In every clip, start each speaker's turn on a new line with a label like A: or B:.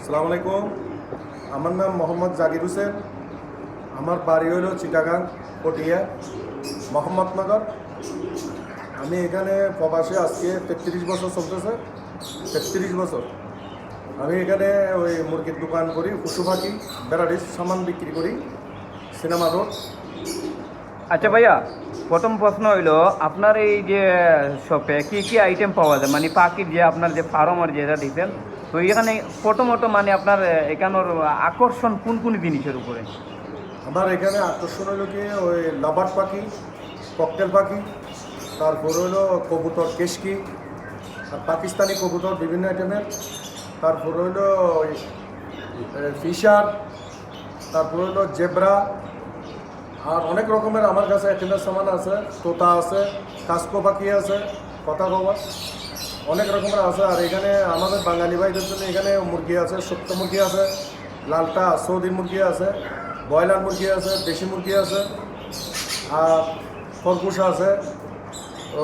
A: আসসালামু আলাইকুম। আমার নাম মোহাম্মদ জাকির হোসেন। আমার বাড়ি হলো চিটাগাং, পটিয়া, মোহাম্মদনগর। আমি এখানে প্রবাসে আজকে 33 বছর চলতেছে। 33 বছর আমি এখানে ওই মুরগির দোকান করি, পশু পাখি বেড়ারিস সামান বিক্রি করি, সিনেমা রোড।
B: আচ্ছা ভাইয়া, প্রথম প্রশ্ন হইলো আপনার এই যে শপে কি কি আইটেম পাওয়া যায়, মানে পাখির যে আপনার যে ফার্মের যেটা দিচ্ছেন, তো এখানে প্রথমত মানে আপনার এখানের আকর্ষণ কোন কোন জিনিসের উপরে?
A: আমার এখানে আকর্ষণ হলো কি ওই লাভার পাখি, ককটেল পাখি, তারপর হলো কবুতর কেশকি, আর পাকিস্তানি কবুতর বিভিন্ন আইটেমের, তারপর হলো ওই ফিশার, তারপর হলো জেব্রা, আর অনেক রকমের আমার কাছে আইটেমের সামান আছে। তোতা আছে, কাস্কো পাখি আছে, কথা কবা, অনেক রকমের আছে। আর এখানে আমাদের বাঙালি ভাইদের জন্য এখানে মুরগি আছে, সত্য মুরগি আছে, লালটা সৌদি মুরগি আছে, ব্রয়লার মুরগি আছে, দেশি মুরগি আছে, আর খরগোশ আছে, ও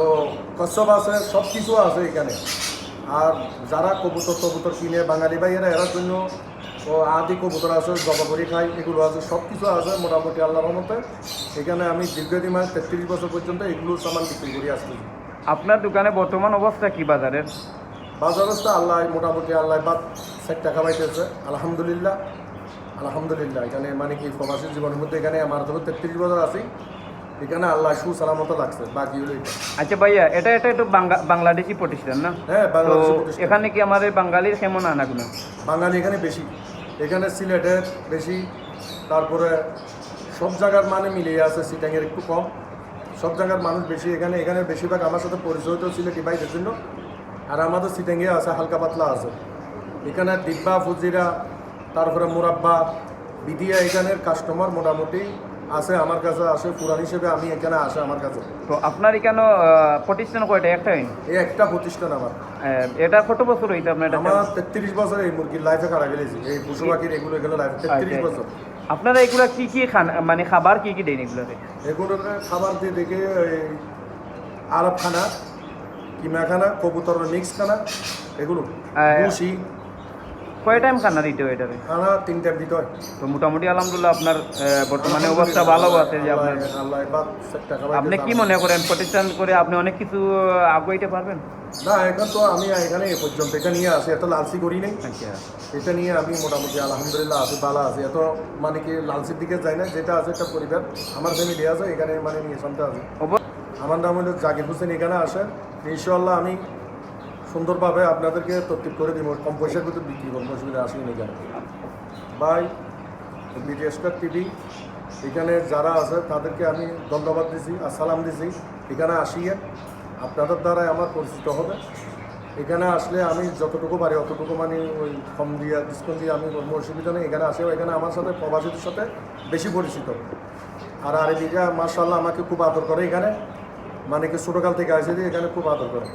A: কচ্ছপ আছে, সব কিছু আছে এখানে। আর যারা কবুতর কিনে বাঙালি ভাইয়েরা এরার জন্য ও আদি কবুতর আছে, জবা করে খাই, এগুলো আছে, সব কিছু আছে মোটামুটি আল্লাহর রহমতে। এখানে আমি দীর্ঘদিন 33 বছর পর্যন্ত এগুলো সামান বিক্রি করি আসতেছি।
B: আপনার দোকানে বর্তমান অবস্থা কি বাজারের?
A: বাজার অবস্থা আল্লাহ মোটামুটি আল্লাহ বাদ সেট টাকা পাইতেছে, আলহামদুলিল্লাহ। আলহামদুলিল্লাহ এখানে মানে কি প্রবাসী জীবনের মধ্যে এখানে আমার ধরো 33 বছর আছি, এখানে আল্লাহ সুসালামত লাগছে, বাকি হলো এটা।
B: আচ্ছা ভাইয়া, এটা একটু বাংলাদেশি প্রতিষ্ঠান না?
A: হ্যাঁ,
B: তো
A: বাংলাদেশি প্রতিষ্ঠান।
B: এখানে কি আমাদের বাঙালির কেমন আনাগুলো?
A: বাঙালি এখানে বেশি, এখানে সিলেটের বেশি, তারপরে সব জায়গার মানে মিলিয়ে আছে, সিটাঙের একটু কম, সব জায়গার মানুষ বেশি এখানে। এখানে বেশিরভাগ আমার সাথে পরিচয় তো সিলেটি ভাইদের জন্য। আর আমাদের সিটাঙে আছে হালকা পাতলা আছে, এখানে দিব্যা ফুজিরা, তারপরে মুরাব্বা বিদিয়া, এখানের কাস্টমার মোটামুটি আছে আমার কাছে, আসে পুরান হিসেবে আমি এখানে আসে আমার কাছে।
B: তো আপনার এখানে প্রতিষ্ঠান কয়টা? একটাই?
A: এই একটা প্রতিষ্ঠান আমার।
B: এটা কত বছর হইতে আপনার এটা?
A: আমার 33 বছর এই মুরগির লাইফে কাটা গেলেছি, এই পশু পাখির এগুলো লাইফে 33 বছর।
B: আপনারা এগুলা কি কি খান, মানে খাবার কি কি দেন এগুলোতে?
A: এগুলো খাবার দিয়ে দেখে আরব খানা, কিমা খানা, কবুতর মিক্স খানা, এগুলো ভুসি
B: কয় টাইম খানা দিতে হয় এটাতে?
A: খানা 3 টাইম দিতে হয়।
B: তো মোটামুটি আলহামদুলিল্লাহ আপনার বর্তমানে অবস্থা ভালো আছে যে আপনার।
A: আল্লাহ এবার সেট টাকা
B: আপনি কি মনে করেন প্রতিষ্ঠান করে আপনি অনেক কিছু আগাইতে পারবেন?
A: না, এখন তো আমি এখানে এ পর্যন্ত এটা নিয়ে আসি, এত লালসি করি নেই।
B: আচ্ছা,
A: এটা নিয়ে আমি মোটামুটি আলহামদুলিল্লাহ আছি, ভালো আছি। এত মানে কি লালসির দিকে যাই না, যেটা আছে একটা পরিবার, আমার ফ্যামিলি আছে এখানে, মানে নিয়ে শান্ত আছি। আমার নাম হলো জাকির হোসেন। এখানে আসেন, ইনশাল্লাহ আমি সুন্দরভাবে আপনাদেরকে তরতিব করে দিব, কম পয়সার ভিতরে বিক্রি করবো, অসুবিধা আসেনি এখানে। বাই বিটিএসকার টিভি, এখানে যারা আছে তাদেরকে আমি ধন্যবাদ দিছি আর সালাম দিছি। এখানে আসিয়ে আপনাদের দ্বারাই আমার পরিচিত হবে। এখানে আসলে আমি যতটুকু পারি অতটুকু মানে ওই কম দিয়ে ডিসকাউন্ট দিয়ে আমি কোনো অসুবিধা নেই। এখানে আসেও, এখানে আমার সাথে প্রবাসীদের সাথে বেশি পরিচিত। আর আরেবিকা মাশাআল্লাহ আমাকে খুব আদর করে এখানে, মানে কি ছোটোকাল থেকে আসে দিয়ে এখানে খুব আদর করে।